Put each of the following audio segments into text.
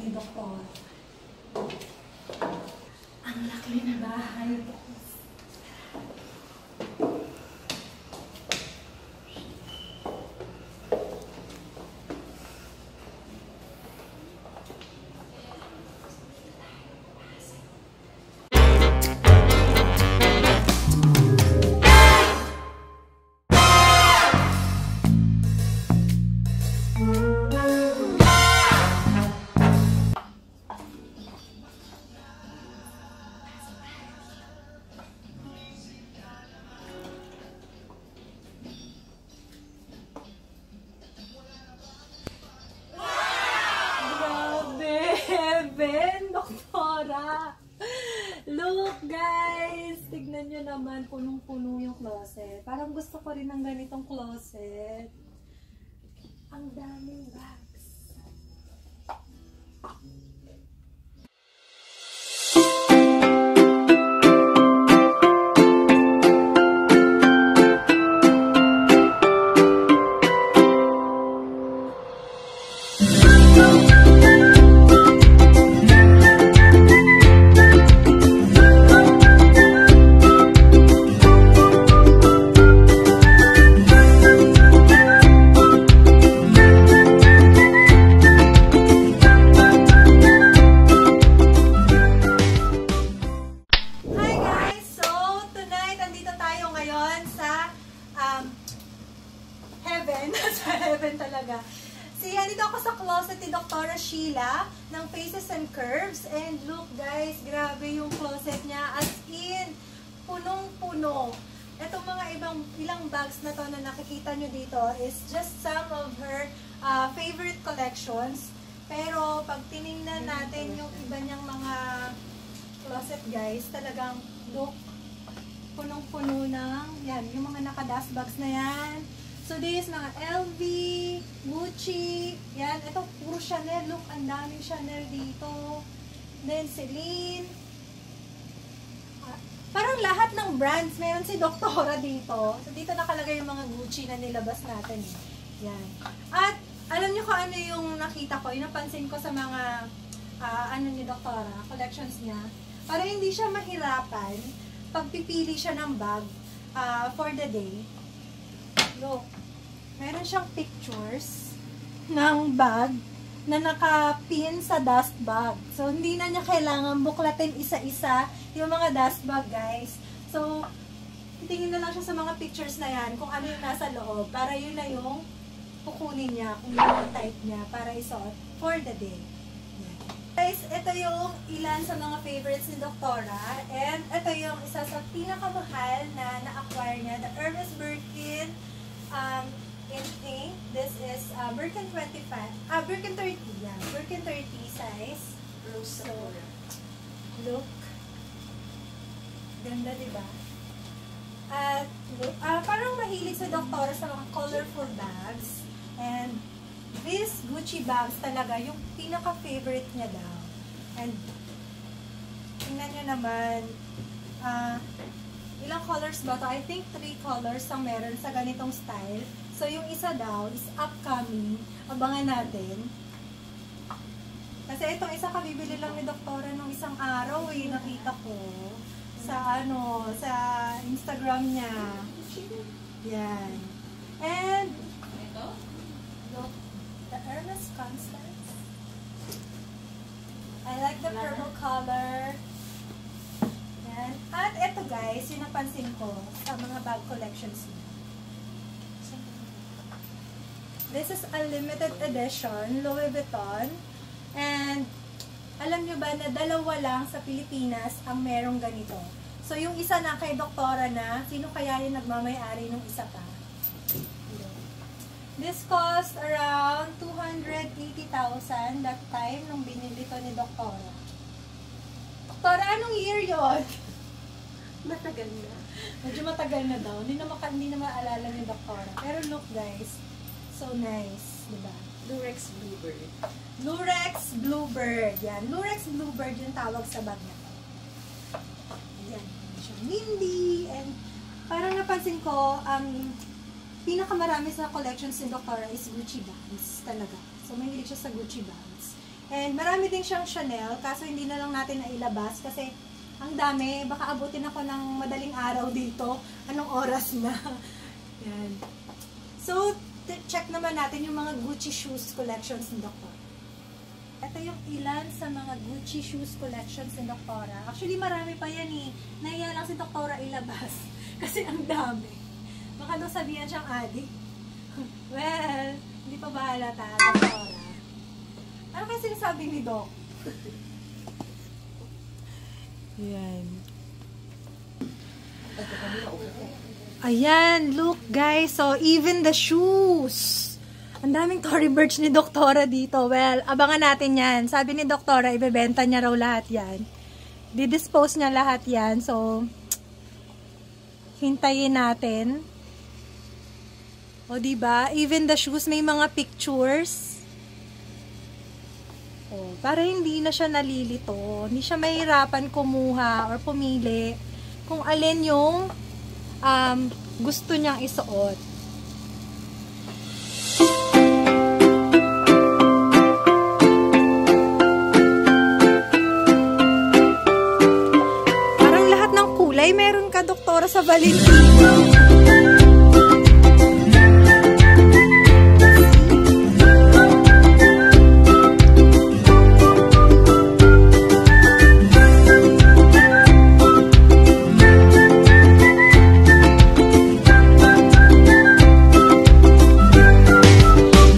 ni Doktor. Ang laki na bahay. Doktora! Look guys! Tignan nyo naman, punong-puno yung closet. Parang gusto ko rin ng ganitong closet. Ang daming bags. Talaga. Dito ako sa closet ni Dr. Sheila ng Faces and Curves. And look guys, grabe yung closet niya. As in, punong-puno. Itong mga ilang bags na to na nakikita nyo dito is just some of her favorite collections. Pero pag tinignan natin yung iba niyang mga closet guys, talagang look, punong-puno ng, yan, yung mga naka-dust bags na yan. So, this mga LV, Gucci, yan. Ito, puro Chanel. Look, ang daming Chanel dito. Then, Celine. Parang lahat ng brands, meron si Doktora dito. So, dito nakalagay yung mga Gucci na nilabas natin. Yan. At, alam nyo kung ano yung nakita ko, yung napansin ko sa mga, ano ni Doktora, collections niya. Para hindi siya mahirapan, pagpipili siya ng bag for the day. Look, meron siyang pictures ng bag na nakapin sa dust bag. So, hindi na niya kailangan buklatin isa-isa yung mga dust bag, guys. So, tingin na lang siya sa mga pictures na yan kung ano yung nasa loob para yun na yung kukunin niya, kung yun yung type niya para isuot for the day. Guys, ito yung ilan sa mga favorites ni Doktora. And ito yung isa sa pinakamahal na na-acquire niya, the Hermes Birkin in pink. This is Birkin 25, Birkin 30, yeah. Birkin 30 size. So, look. Ganda, diba? At look, parang mahilig sa Doktora sa mga colorful bags. And these Gucci bags talaga, yung pinaka-favorite niya daw. And, tingnan nyo naman, ilang colors ba ito? I think 3 colors ang meron sa ganitong style. So, yung isa daw is upcoming. Abangan natin. Kasi itong isa kabibili lang ni Doktora nung isang araw eh, nakita ko. Sa sa Instagram niya. Yan. And, look, the Hermes Constance. I like the purple color. Yan. At ito guys, yung napansin ko sa mga bag collections niya. This is a limited edition, Louis Vuitton. And, alam nyo ba na dalawa lang sa Pilipinas ang merong ganito. So, yung isa na kay Doktora na, sino kaya yung nagmamay-ari ng isa pa? This cost around 280,000 that time nung binili to ni Doktora. Doktora, anong year yon? Matagal na. Medyo matagal na daw. Hindi na maalala ni Doktora. Pero look guys, so nice. Diba? Lurex Bluebird. Lurex Bluebird. Yan. Lurex Bluebird yung tawag sa bag na to. Yan. Windy. And parang napansin ko, pinakamarami sa collections ni Doktora is Gucci bags. Talaga. So, mahilig siya sa Gucci bags. And marami din siyang Chanel, kaso hindi na lang natin nailabas kasi ang dami. Baka abutin ako ng madaling araw dito. Anong oras na? Yan. So, check naman natin yung mga Gucci shoes collections ni Doktora. Ito yung ilan sa mga Gucci shoes collections ni Doktora. Actually, marami pa yan eh. Nahiya lang si Doktora ilabas. Kasi ang dami. Baka daw sabihan siyang adik. Well, hindi pa ba halata, Doktora? Ano kasi sinasabi ni Doc? Yan. Ayan, look guys. So, even the shoes. Ang daming Tory Burch ni Doktora dito. Well, abangan natin yan. Sabi ni Doktora, ibebenta niya raw lahat yan. Didispose niya lahat yan. So, hintayin natin. O, diba? Even the shoes, may mga pictures. O, para hindi na siya nalilito. Hindi siya mahirapan kumuha or pumili kung alin yung gusto niyang isuot. Meron ka, Doktora, sa Valentino.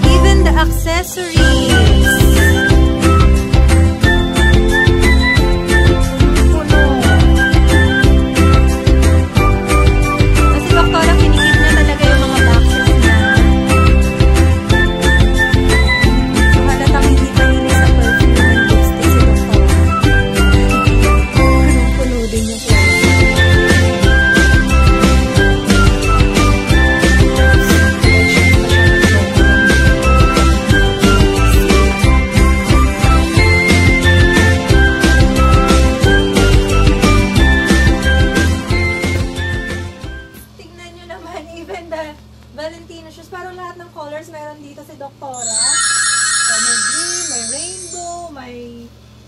Even the accessories. Valentino shoes. Parang lahat ng colors meron dito si Doktora. So, may green, may rainbow,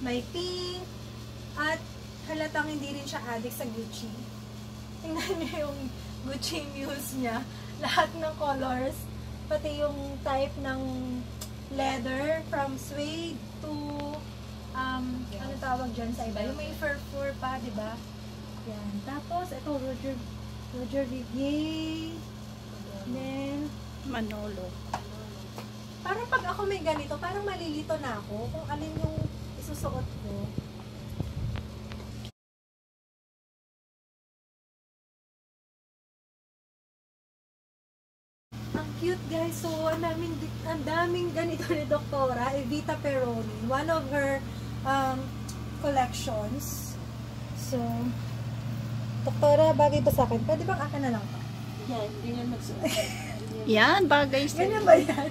may pink. At halatang hindi rin siya addict sa Gucci. Tingnan niyo yung Gucci muse niya. Lahat ng colors. Pati yung type ng leather from suede to ano tawag dyan sa iba? Yung may fur pa, diba? Yan. Tapos, ito, Roger Vivier. Then, Manolo. Parang pag ako may ganito, parang malilito na ako kung alin yung isusuot ko. Ang cute guys. So, ang daming ganito ni Doktora. Evita Peroni. One of her collections. So, Doktora, bagay ba sa akin? Pwede bang akin na lang pa? Yan, ganyan magsuot. Yan, bagay sa... Ganyan ba yan?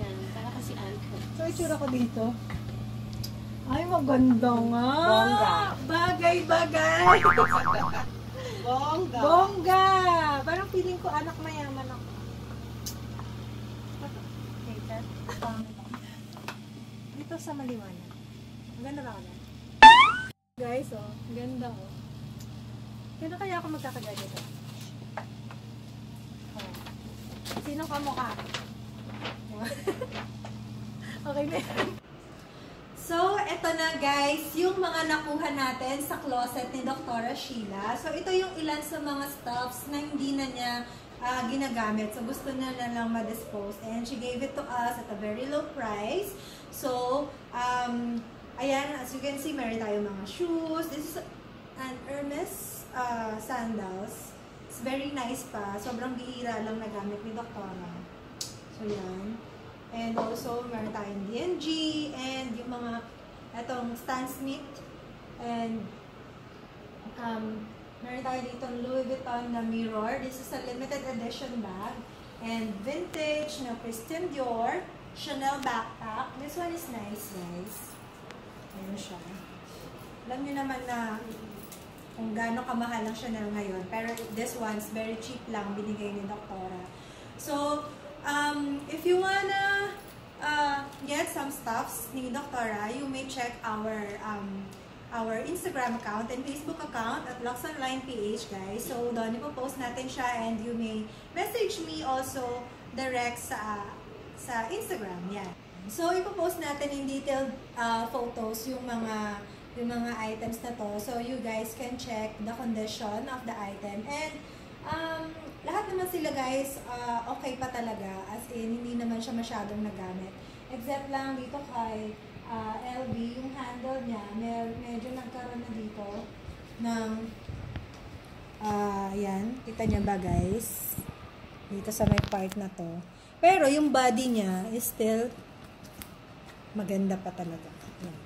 Yan, para kasi anchor. So, itsura ko dito. Ay, maganda nga. Bongga. Bagay. Bongga. Bongga. Parang feeling ko anak mayaman ako. Dito sa maliwanag. Maganda ba ako na? Guys, oh. Ganda, oh. Kailan kaya ako magkakaganito? Oh. Sinong kamukha? Okay na yan. So, eto na guys, yung mga nakuha natin sa closet ni Doktora Sheila. So, ito yung ilan sa mga stuffs na hindi na niya ginagamit. So, gusto niya na lang ma-dispose. And she gave it to us at a very low price. So, ayan, as you can see, meron tayong mga shoes. This is an Hermes sandals. It's very nice pa. Sobrang bihira lang nagamit ni Doktora. So, yan. And also, meron tayong D&G and yung mga etong Stan Smith. And meron tayo dito Louis Vuitton na mirror. This is a limited edition bag. And vintage na Christian Dior Chanel backpack. This one is nice, guys. Ayan siya. Alam niyo naman na kung gaano kamahal ang Chanel ngayon. Pero this one's very cheap lang. Binigay ni Doktora. So, if you wanna get some stuffs ni Doktora, you may check our Instagram account and Facebook account at Lux Online PH, guys. So, doon ipopost natin siya and you may message me also direct sa Instagram. Yan. So, ipopost natin in detailed photos yung mga items na to. So, you guys can check the condition of the item. And, lahat naman sila guys, okay pa talaga. As in, hindi naman siya masyadong nagamit. Except lang dito kay LB, yung handle niya, medyo nagkaroon na dito ng, yan, kita niya ba guys? Dito sa may part na to. Pero yung body niya is still maganda pa talaga. Yan.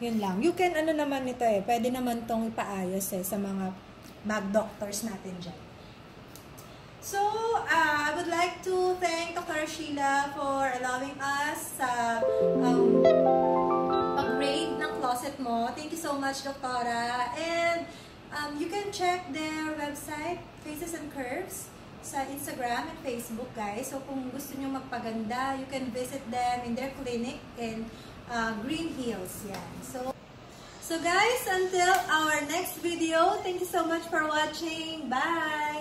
Yun lang. You can, ano naman ito pwede naman tong ipaayos sa mga mag doctors natin dyan. So, I would like to thank Dr. Sheila for allowing us pag-grade ng closet mo. Thank you so much, Doktora. And you can check their website, Faces and Curves, sa Instagram and Facebook, guys. So, kung gusto nyo magpaganda, you can visit them in their clinic in Green Hills. Yan. So guys, until our next video, thank you so much for watching. Bye!